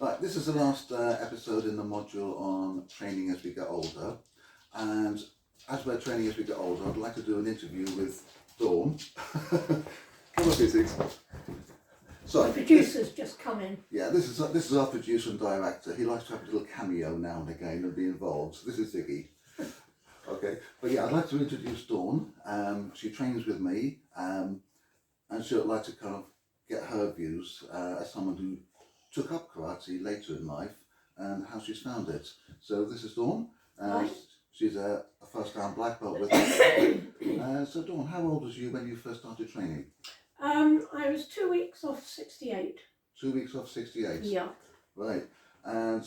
Right, this is the last episode in the module on training as we get older, and as we're training as we get older, I'd like to do an interview with Dawn. Come on, physics. So the producer's just come in. Yeah, this is our producer and director. He likes to have a little cameo now and again and be involved. So this is Ziggy. Okay, but yeah, I'd like to introduce Dawn. She trains with me, and she'd like to kind of get her views as someone who took up karate later in life and how she's found it. So this is Dawn. Right. She's a first-time black belt with us. So Dawn, how old was you when you first started training? I was 2 weeks off 68. 2 weeks off 68? Yeah. Right. And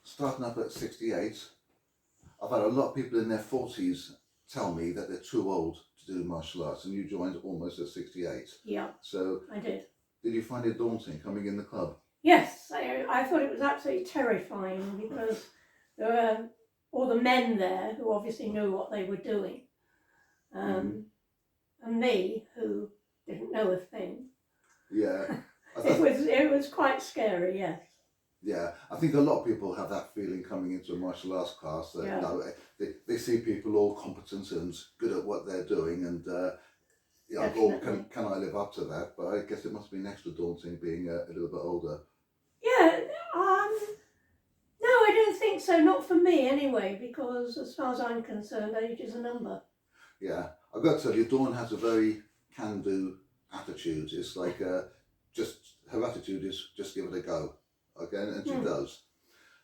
starting up at 68, I've had a lot of people in their 40s tell me that they're too old to do martial arts, and you joined almost at 68. Yeah. So I did. Did you find it daunting coming in the club? Yes, I thought it was absolutely terrifying because there were all the men there who obviously knew what they were doing, and me who didn't know a thing. Yeah. It was quite scary, yes. Yeah, I think a lot of people have that feeling coming into a martial arts class that Yeah. you know, they see people all competent and good at what they're doing, and yeah, oh, can I live up to that? But I guess it must be extra daunting being a little bit older. Yeah, no, I don't think so. Not for me anyway, because as far as I'm concerned, age is a number. Yeah, I've got to tell you, Dawn has a very can-do attitude. It's like just her attitude is just give it a go, okay, and she does.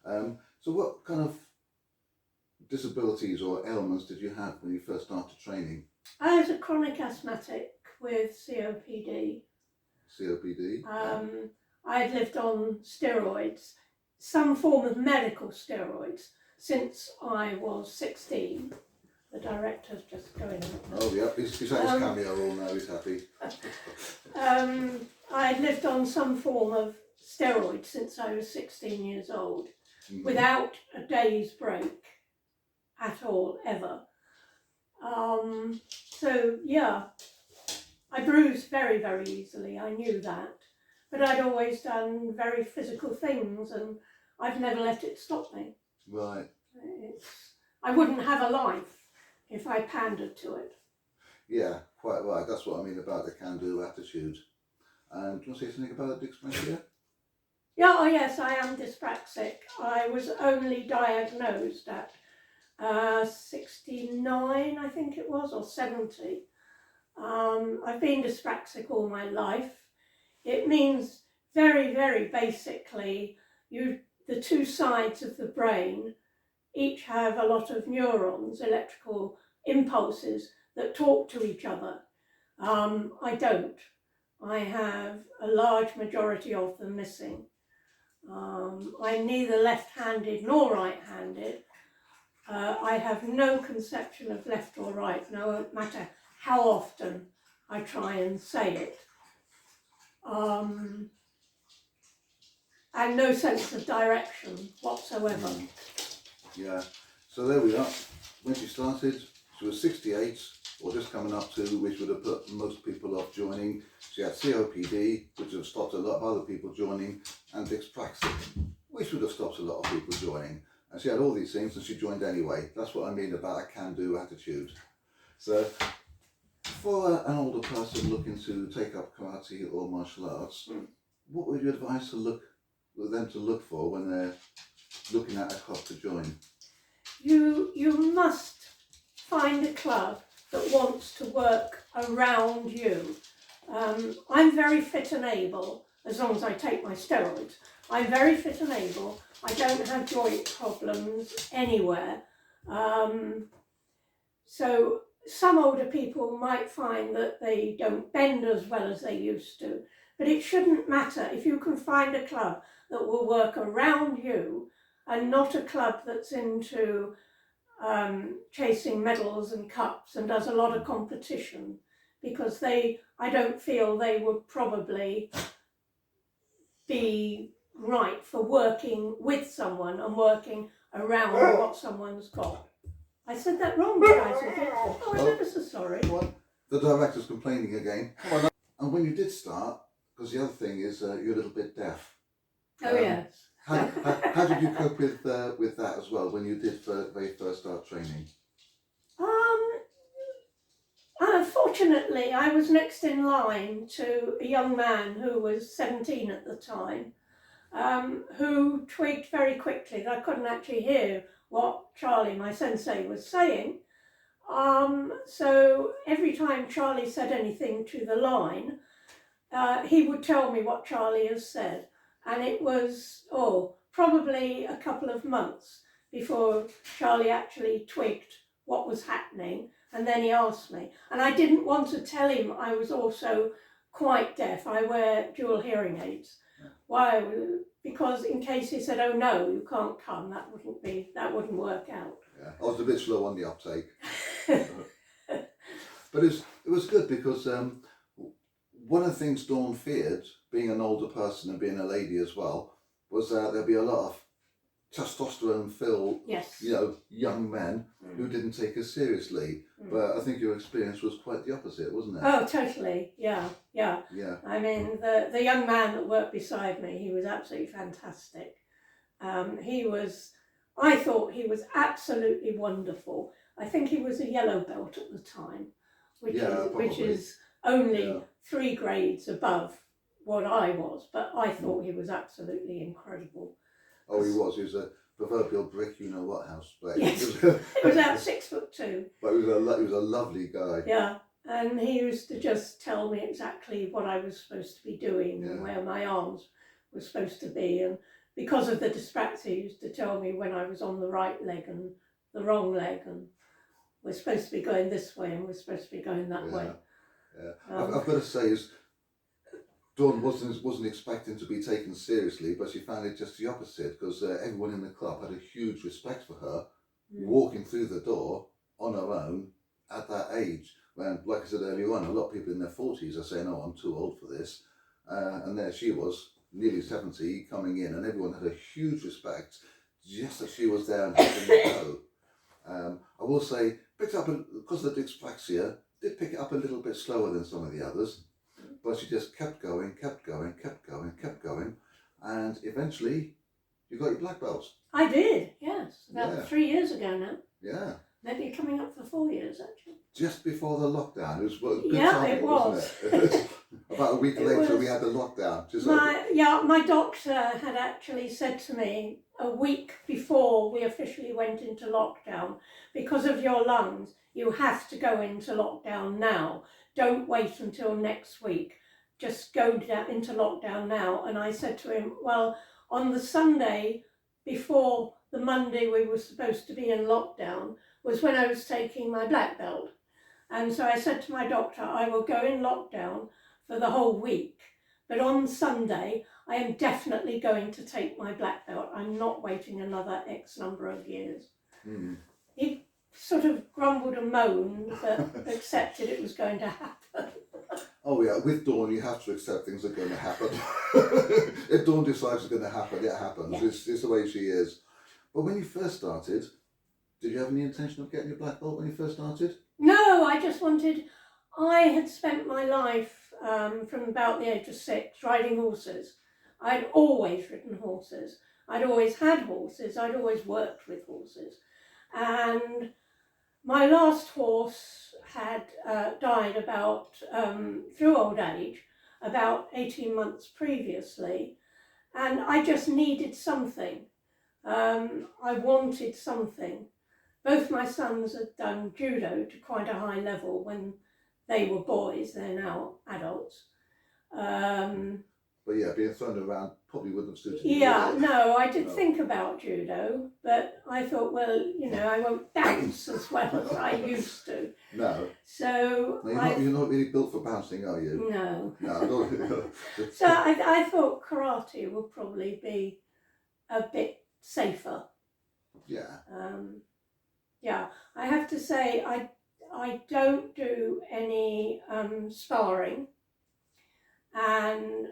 So what kind of disabilities or ailments did you have when you first started training? I was a chronic asthmatic with COPD. COPD? I had lived on steroids, some form of medical steroids, since I was 16. The director's just going on. Oh yeah, he's had his cameo all now, he's happy. I had lived on some form of steroids since I was 16 years old, without a day's break at all, ever. So yeah, I bruised very, very easily, I knew that. But I'd always done very physical things, and I've never let it stop me. Right. I wouldn't have a life if I pandered to it. Yeah, quite right. That's what I mean about the can-do attitude. And do you want to say something about dyspraxia? Yeah, oh yes, I am dyspraxic. I was only diagnosed at 69, I think it was, or 70. I've been dyspraxic all my life. It means very, very basically, the two sides of the brain each have a lot of neurons, electrical impulses that talk to each other. I don't. I have a large majority of them missing. I'm neither left-handed nor right-handed. I have no conception of left or right, no matter how often I try and say it. And no sense of direction whatsoever. Yeah, so there we are. When she started, she was 68, or just coming up to, which would have put most people off joining. She had COPD, which would have stopped a lot of other people joining, and dyspraxia, which would have stopped a lot of people joining. And she had all these things, and she joined anyway. That's what I mean about a can-do attitude. So, for an older person looking to take up karate or martial arts, what would you advise them to look for when they're looking at a club to join? You must find a club that wants to work around you. I'm very fit and able, as long as I take my steroids. I'm very fit and able. I don't have joint problems anywhere. So some older people might find that they don't bend as well as they used to, but it shouldn't matter if you can find a club that will work around you and not a club that's into chasing medals and cups and does a lot of competition, because I don't feel they would probably be right for working with someone and working around what someone's got. I said that wrong, guys. Oh, I'm ever so sorry. What? The director's complaining again. Come on. And when you did start, because the other thing is you're a little bit deaf. Oh yes. How did you cope with that as well when you did very first start training? Unfortunately, I was next in line to a young man who was 17 at the time, who twigged very quickly that I couldn't actually hear what Charlie, my sensei, was saying. So every time Charlie said anything to the line, he would tell me what Charlie has said. And it was, probably a couple of months before Charlie actually twigged what was happening. And then he asked me. And I didn't want to tell him I was also quite deaf. I wear dual hearing aids. Why? Because in case he said, "Oh no, you can't come," that wouldn't work out. Yeah, I was a bit slow on the uptake. But it was good because one of the things Dawn feared, being an older person and being a lady as well, was that there'd be a lot of testosterone-filled, yes, young men who didn't take us seriously. But I think your experience was quite the opposite, wasn't it? Oh, totally. Yeah. I mean, the young man that worked beside me, he was absolutely fantastic. I thought he was absolutely wonderful. I think he was a yellow belt at the time, which is only 3 grades above what I was, but I thought he was absolutely incredible. Oh, he was. He was a proverbial brick, you know what house. But yes, he was about 6'2". But he was a lovely guy. Yeah, and he used to just tell me exactly what I was supposed to be doing and where my arms were supposed to be. And because of the dyspraxia, he used to tell me when I was on the right leg and the wrong leg, and we're supposed to be going this way and we're supposed to be going that way. Yeah, I've got to say, Dawn wasn't expecting to be taken seriously, but she found it just the opposite, because everyone in the club had a huge respect for her, walking through the door on her own at that age. When, like I said earlier on, a lot of people in their 40s are saying, "Oh, I'm too old for this," and there she was, nearly 70, coming in, and everyone had a huge respect just that she was there and having a go. I will say, picked up because of the dyspraxia, did pick it up a little bit slower than some of the others. But she just kept going, and eventually you got your black belt. I did, yes, about 3 years ago now. Yeah. Maybe coming up for 4 years, actually. Just before the lockdown. It was a good timing, it was. Wasn't it? About a week later we had the lockdown. My doctor had actually said to me a week before we officially went into lockdown, because of your lungs, you have to go into lockdown now. Don't wait until next week. Just go into lockdown now. And I said to him, well, on the Sunday before the Monday we were supposed to be in lockdown was when I was taking my black belt. And so I said to my doctor, I will go in lockdown for the whole week. But on Sunday, I am definitely going to take my black belt. I'm not waiting another X number of years. He sort of grumbled and moaned, but accepted it was going to happen. Oh yeah, with Dawn you have to accept things are going to happen. If Dawn decides it's going to happen, it happens. Yeah. It's the way she is. But when you first started, did you have any intention of getting your black belt when you first started? No, I had spent my life from about the age of 6 riding horses. I'd always ridden horses. I'd always had horses. I'd always worked with horses. And my last horse had died through old age, about 18 months previously, and I just needed something. I wanted something. Both my sons had done judo to quite a high level when they were boys. They're now adults. But yeah, being thrown around probably wouldn't have suited you. Yeah, no, I did think about judo, but I thought, well, I won't bounce as well as I used to. No. So you're not really built for bouncing, are you? No. No. So I thought karate would probably be a bit safer. Yeah. Yeah, I have to say I don't do any sparring. And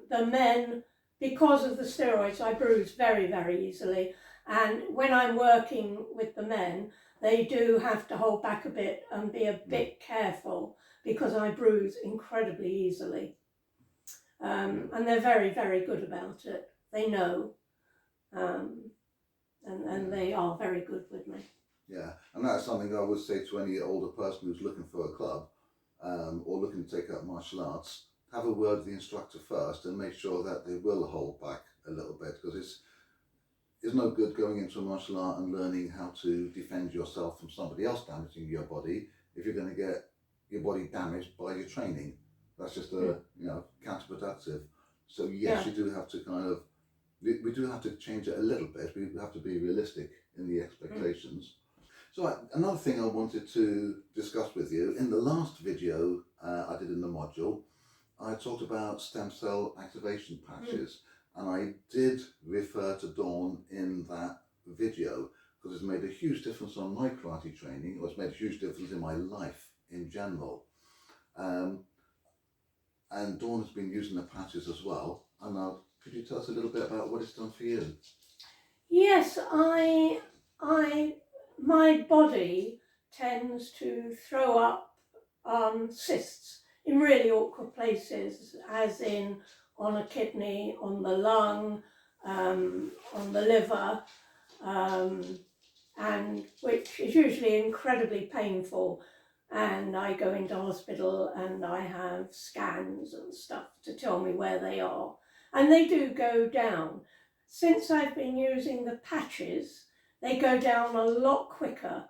the men, because of the steroids, I bruise very, very easily. And when I'm working with the men, they do have to hold back a bit and be a bit careful, because I bruise incredibly easily. And they're very, very good about it. They know. and they are very good with me. Yeah, and that's something I would say to any older person who's looking for a club or looking to take up martial arts. Have a word with the instructor first and make sure that they will hold back a little bit, because it's no good going into a martial art and learning how to defend yourself from somebody else damaging your body if you're going to get your body damaged by your training. That's just counterproductive. So yes, you do have to we do have to change it a little bit. We have to be realistic in the expectations. So another thing I wanted to discuss with you, in the last video I did in the module, I talked about stem cell activation patches, and I did refer to Dawn in that video because it's made a huge difference on my karate training, or it's made a huge difference in my life in general. And Dawn has been using the patches as well. And now, could you tell us a little bit about what it's done for you? Yes, my body tends to throw up cysts in really awkward places, as in on a kidney, on the lung, on the liver, and which is usually incredibly painful. And I go into hospital and I have scans and stuff to tell me where they are. And they do go down. Since I've been using the patches, they go down a lot quicker.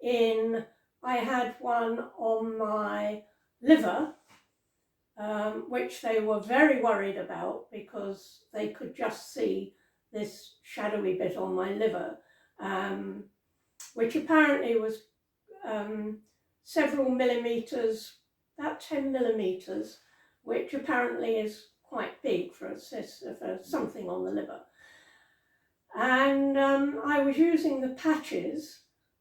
I had one on my liver, which they were very worried about because they could just see this shadowy bit on my liver, which apparently was several millimetres, about 10 millimetres, which apparently is quite big for a cyst, for something on the liver. And I was using the patches.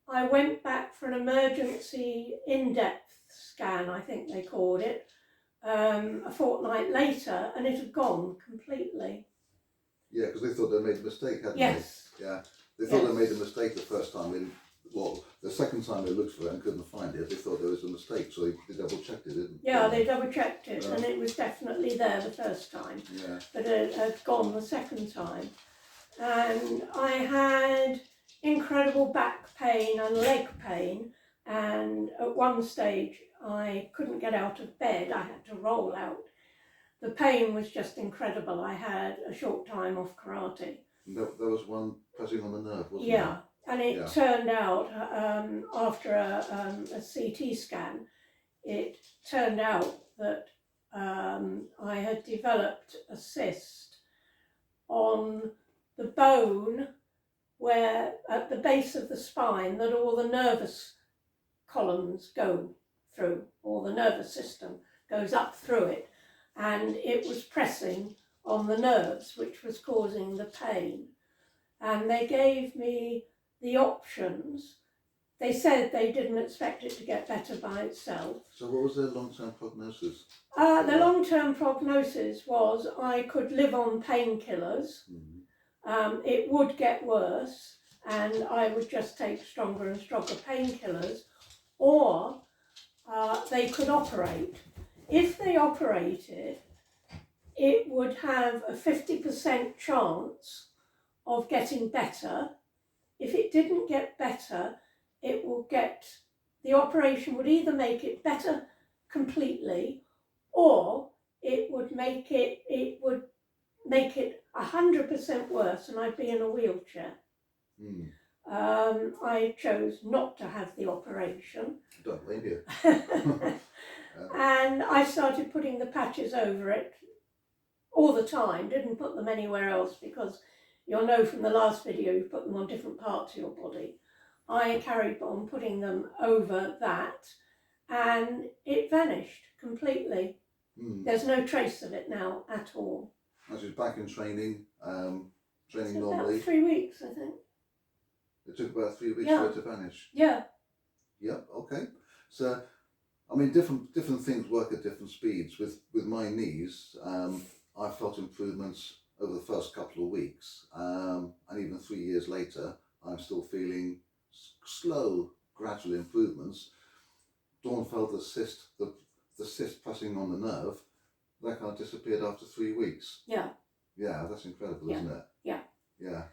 I went back for an emergency in-depth scan, I think they called it, a fortnight later, and it had gone completely. Yeah, because they thought they made a mistake, hadn't Yes. they? Yeah, they thought they made a mistake the first time. The second time they looked for it and couldn't find it, they thought there was a mistake, so they double-checked it, didn't they? Yeah, they double-checked it, and it was definitely there the first time, but it had gone the second time. And I had incredible back pain and leg pain, and at one stage I couldn't get out of bed, I had to roll out. The pain was just incredible. I had a short time off karate. There was one pressing on the nerve, wasn't Yeah, and it turned out, after a CT scan, it turned out that I had developed a cyst on the bone where, at the base of the spine, that all the nervous columns go through, or the nervous system goes up through it, and it was pressing on the nerves, which was causing the pain. And they gave me the options. They said they didn't expect it to get better by itself. So what was their long-term prognosis? The long-term prognosis was I could live on painkillers. It would get worse, and I would just take stronger and stronger painkillers, or they could operate. If they operated, it would have a 50% chance of getting better. If it didn't get better, the operation would either make it better completely, or it would make it 100% worse, and I'd be in a wheelchair. I chose not to have the operation. Don't blame you. And I started putting the patches over it all the time, didn't put them anywhere else, because you'll know from the last video you put them on different parts of your body. I carried on putting them over that, and it vanished completely. There's no trace of it now at all. As she's back in training, training It's normally. about 3 weeks, I think. It took about 3 weeks for it to vanish. Yeah. Yep. Okay. So, I mean, different things work at different speeds. With my knees, I felt improvements over the first couple of weeks, and even 3 years later, I'm still feeling slow, gradual improvements. Dawn felt the cyst pressing on the nerve. That kind of disappeared after 3 weeks. Yeah. Yeah, that's incredible, isn't it? Yeah. Yeah.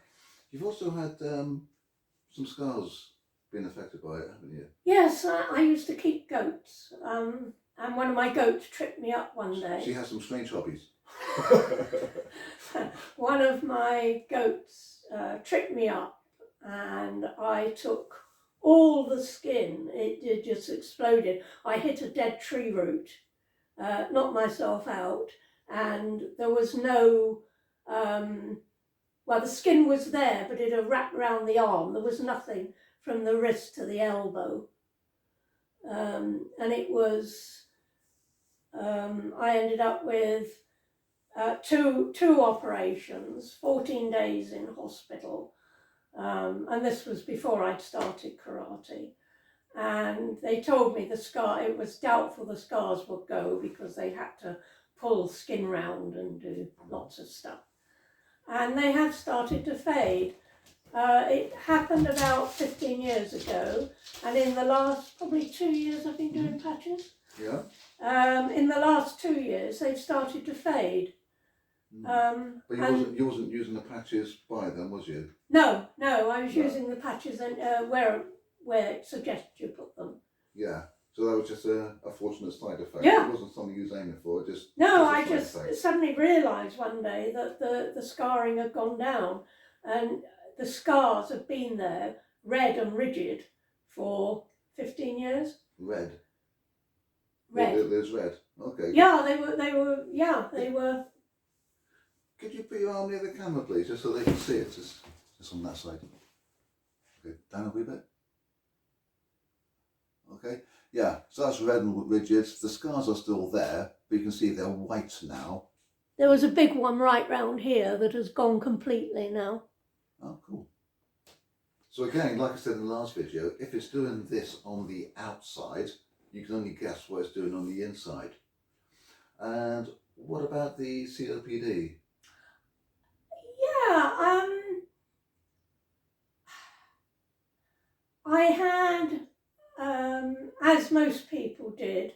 you've also had some scars being affected by it, haven't you? Yes, I used to keep goats, and one of my goats tripped me up one day. She has some strange hobbies. One of my goats tripped me up, and I took all the skin. It just exploded. I hit a dead tree root, knocked myself out, and there was no, well, the skin was there, but it had wrapped around the arm. There was nothing from the wrist to the elbow. And it was, I ended up with two operations, 14 days in hospital, and this was before I'd started karate. And they told me it was doubtful the scars would go because they had to pull skin round and do lots of stuff. And they have started to fade. It happened about 15 years ago, and in the last probably 2 years I've been doing patches. Yeah. In the last 2 years they've started to fade. But you wasn't using the patches by them, was you? No, I was using the patches and where it suggests you put them. Yeah. So that was just a fortunate side effect. Yeah. It wasn't something you was aiming for. I just suddenly realised one day that the scarring had gone down, and the scars have been there, red and rigid, for 15 years. Red. Red. There's red. Okay. Yeah, they were. Could you put your arm near the camera, please, just so they can see it? Just on that side. Okay, down a wee bit. Okay. Yeah, so that's red and rigid. The scars are still there, but you can see they're white now. There was a big one right round here that has gone completely now. Oh, cool. So again, like I said in the last video, if it's doing this on the outside, you can only guess what it's doing on the inside. And what about the COPD? Yeah, I had, as most people did,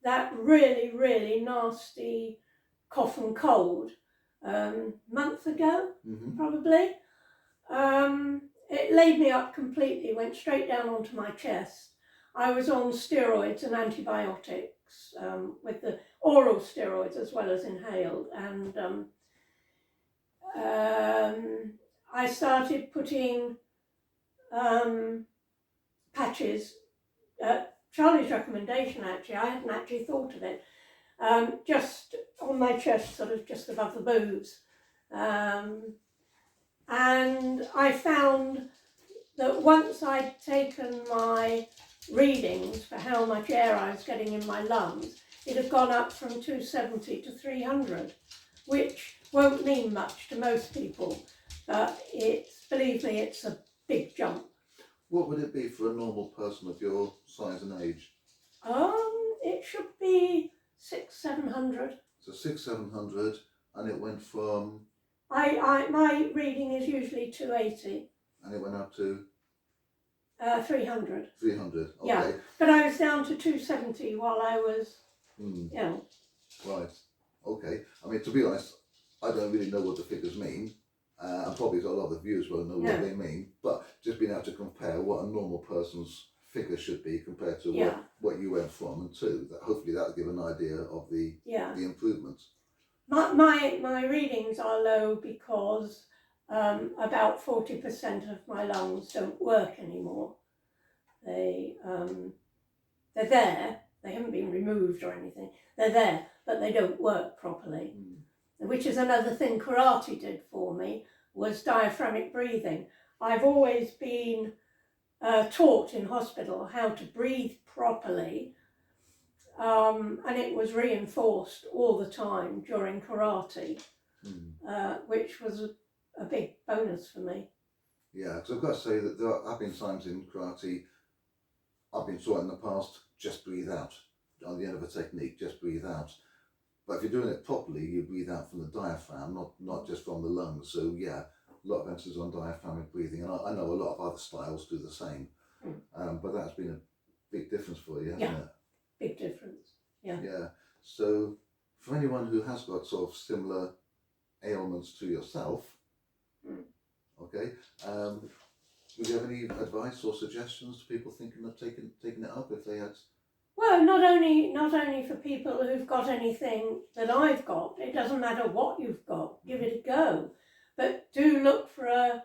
that really, really nasty cough and cold month ago, probably. It laid me up completely, went straight down onto my chest. I was on steroids and antibiotics, with the oral steroids as well as inhaled, and I started putting patches, Charlie's recommendation actually, I hadn't actually thought of it, just on my chest, sort of just above the boobs. And I found that once I'd taken my readings for how much air I was getting in my lungs, it had gone up from 270 to 300, which won't mean much to most people, but believe me, it's a big jump. What would it be for a normal person of your size and age? It should be 600-700. So 600-700, and it went from... My reading is usually 280. And it went up to? 300. 300, okay. Yeah, but I was down to 270 while I was ill. Right, okay. I mean, to be honest, I don't really know what the figures mean, and probably a lot of the viewers won't know what they mean, but just being able to compare what a normal person's figure should be compared to what you went from and to, that hopefully that'll give an idea of the improvements. My readings are low because about 40% of my lungs don't work anymore. They're there. They haven't been removed or anything. They're there, but they don't work properly. Which is another thing karate did for me, was diaphragmatic breathing. I've always been taught in hospital how to breathe properly, and it was reinforced all the time during karate, which was a big bonus for me. Yeah, because I've got to say that there have been times in karate I've been taught in the past, just breathe out. On the end of a technique, just breathe out. But if you're doing it properly, you breathe out from the diaphragm, not just from the lungs. So yeah, a lot of emphasis on diaphragmatic breathing, and I know a lot of other styles do the same. But that's been a big difference for you, hasn't it? Big difference. Yeah. So for anyone who has got sort of similar ailments to yourself, Okay. Would you have any advice or suggestions to people thinking of taking it up if they had? Well, not only for people who've got anything that I've got. It doesn't matter what you've got. Give it a go, but do look for a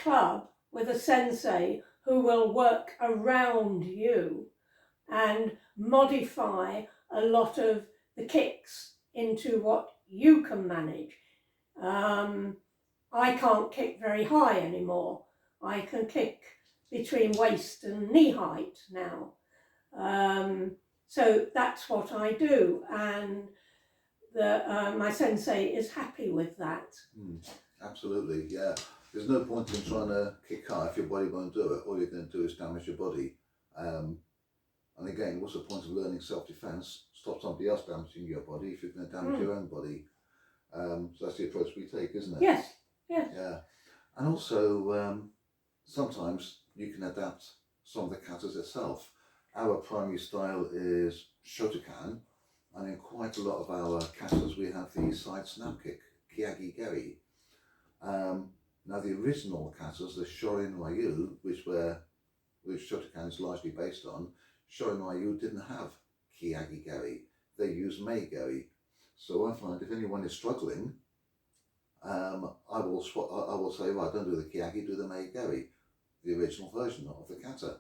club with a sensei who will work around you and modify a lot of the kicks into what you can manage. I can't kick very high anymore. I can kick between waist and knee height now. So that's what I do, and my sensei is happy with that. Absolutely, yeah. There's no point in trying to kick high if your body won't do it. All you're going to do is damage your body. And again, what's the point of learning self-defense? Stop somebody else damaging your body if you're going to damage your own body. So that's the approach we take, isn't it? Yes, yes. Yeah. And also, sometimes you can adapt some of the katas itself. Our primary style is Shotokan, and in quite a lot of our katas we have the side snap kick, Kyagi Geri. Now the original katas, the Shorin Ryu, which Shotokan is largely based on, Shorin Ryu didn't have Kyagi Geri. They used Mei Geri. So I find if anyone is struggling, I will say, right, don't do the Kyagi, do the Mei Geri, the original version of the kata.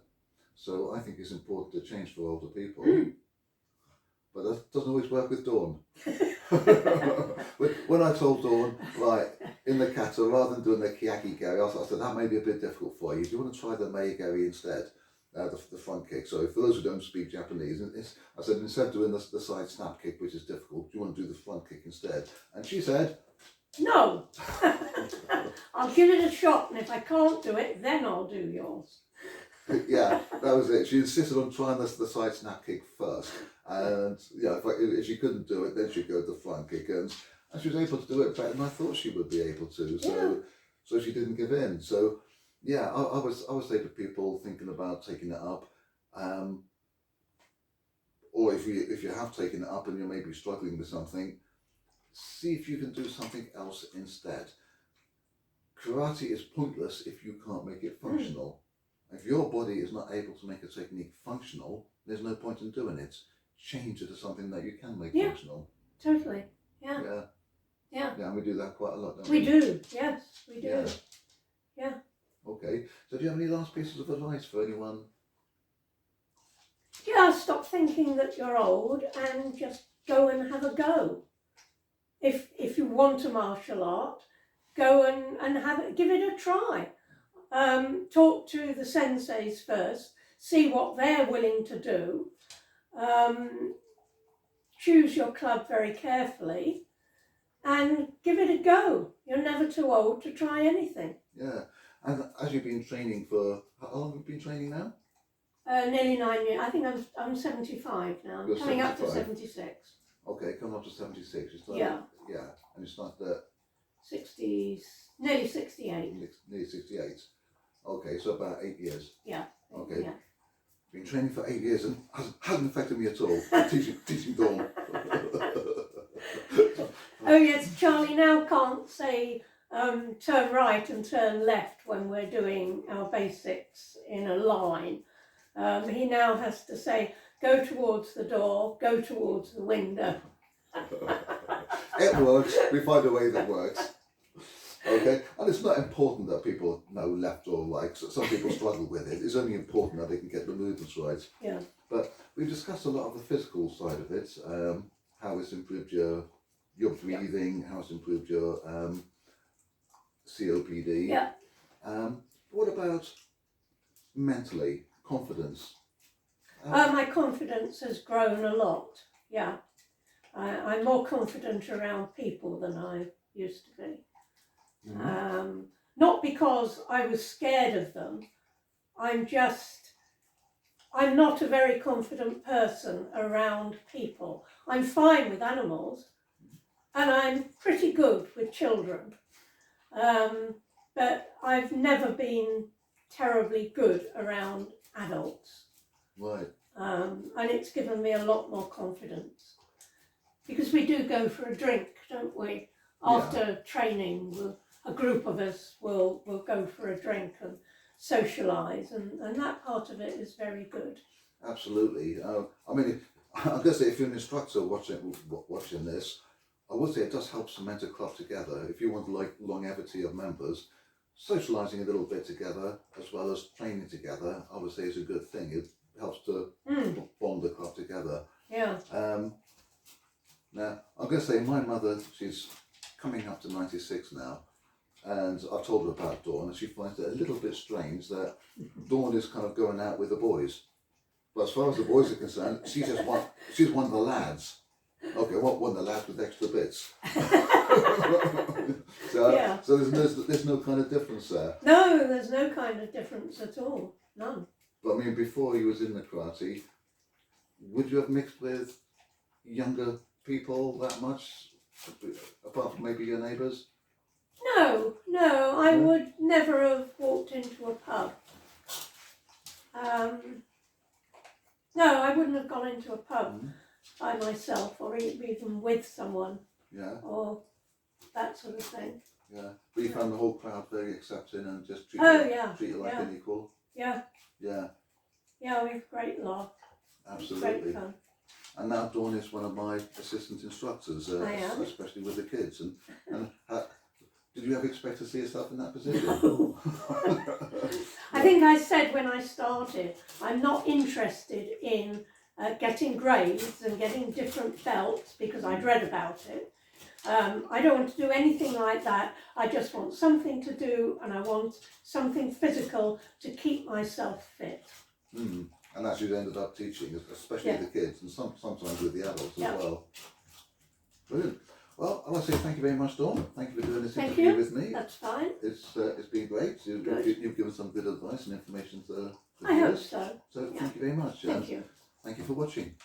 So I think it's important to change for older people. But that doesn't always work with Dawn. When I told Dawn, right, in the kata, rather than doing the Kyagi Geri, I said, that may be a bit difficult for you. Do you want to try the Mei Geri instead? The front kick. So for those who don't speak Japanese, I said, instead of doing the side snap kick, which is difficult, do you want to do the front kick instead? And she said, no. I'll give it a shot, and if I can't do it, then I'll do yours. Yeah, that was it. She insisted on trying the side snap kick first, and yeah, if she couldn't do it, then she'd go to the front kick, and she was able to do it better than I thought she would be able to. So she didn't give in. So yeah, I would say to people thinking about taking it up, or if you have taken it up and you're maybe struggling with something, see if you can do something else instead. Karate is pointless if you can't make it functional. If your body is not able to make a technique functional, there's no point in doing it. Change it to something that you can make functional. Totally. Yeah. Yeah. Yeah. Yeah, and we do that quite a lot, don't we? We do. Yes, we do. Yeah. Okay. So do you have any last pieces of advice for anyone? Yeah, stop thinking that you're old and just go and have a go. If you want a martial art, go and give it a try. Talk to the senseis first, see what they're willing to do. Choose your club very carefully and give it a go. You're never too old to try anything. Yeah. And as you've been training for, how long have you been training now? Nearly 9 years. I think I'm 75 now. I'm coming up to 76. Okay, coming up to 76. You started, Yeah. Yeah. And you started at 60s, nearly 68. Nearly 68. Okay, so about 8 years. Yeah. Okay. Yeah. Been training for 8 years and hasn't affected me at all. teaching Dawn. Oh yes, Charlie now can't say turn right and turn left when we're doing our basics in a line. He now has to say go towards the door, go towards the window. It works. We find a way that works. Okay, and it's not important that people know left or right. So some people struggle with it. It's only important that they can get the movements right. Yeah. But we've discussed a lot of the physical side of it, how it's improved your breathing, how it's improved your COPD. Yeah. What about mentally, confidence? My confidence has grown a lot. Yeah. I'm more confident around people than I used to be. Mm-hmm. Not because I was scared of them. I'm not a very confident person around people. I'm fine with animals and I'm pretty good with children. But I've never been terribly good around adults. Right. And it's given me a lot more confidence. Because we do go for a drink, don't we? After training, we'll a group of us will go for a drink and socialise, and that part of it is very good. Absolutely. I mean, I guess if you're an instructor watching this, I would say it does help cement a club together. If you want like longevity of members, socialising a little bit together as well as training together, I would say is a good thing. It helps to bond the club together. Yeah. Now, I'm going to say my mother, she's coming up to 96 now, and I've told her about Dawn, and she finds it a little bit strange that Dawn is kind of going out with the boys. But as far as the boys are concerned, she's one of the lads. Okay, one of the lads with extra bits. So there's no kind of difference there. No, there's no kind of difference at all. None. But I mean, before you was in the karate, would you have mixed with younger people that much, apart from maybe your neighbours? No, I would never have walked into a pub. No, I wouldn't have gone into a pub by myself or even with someone. Yeah. Or that sort of thing. Yeah. But you found the whole crowd very accepting and just treat you like an equal. Yeah. Yeah. Yeah, we have a great laugh. Absolutely. Great fun. And now Dawn is one of my assistant instructors, especially with the kids. And did you ever expect to see yourself in that position? I think I said when I started, I'm not interested in getting grades and getting different belts because I'd read about it. I don't want to do anything like that. I just want something to do, and I want something physical to keep myself fit. And that's what you ended up teaching, especially the kids, and sometimes with the adults as well. Brilliant. Well, I want to say thank you very much, Dawn. Thank you for doing this interview with me. That's fine. It's been great. You've given some good advice and information to I hope so. So thank you very much. Thank you. Thank you for watching.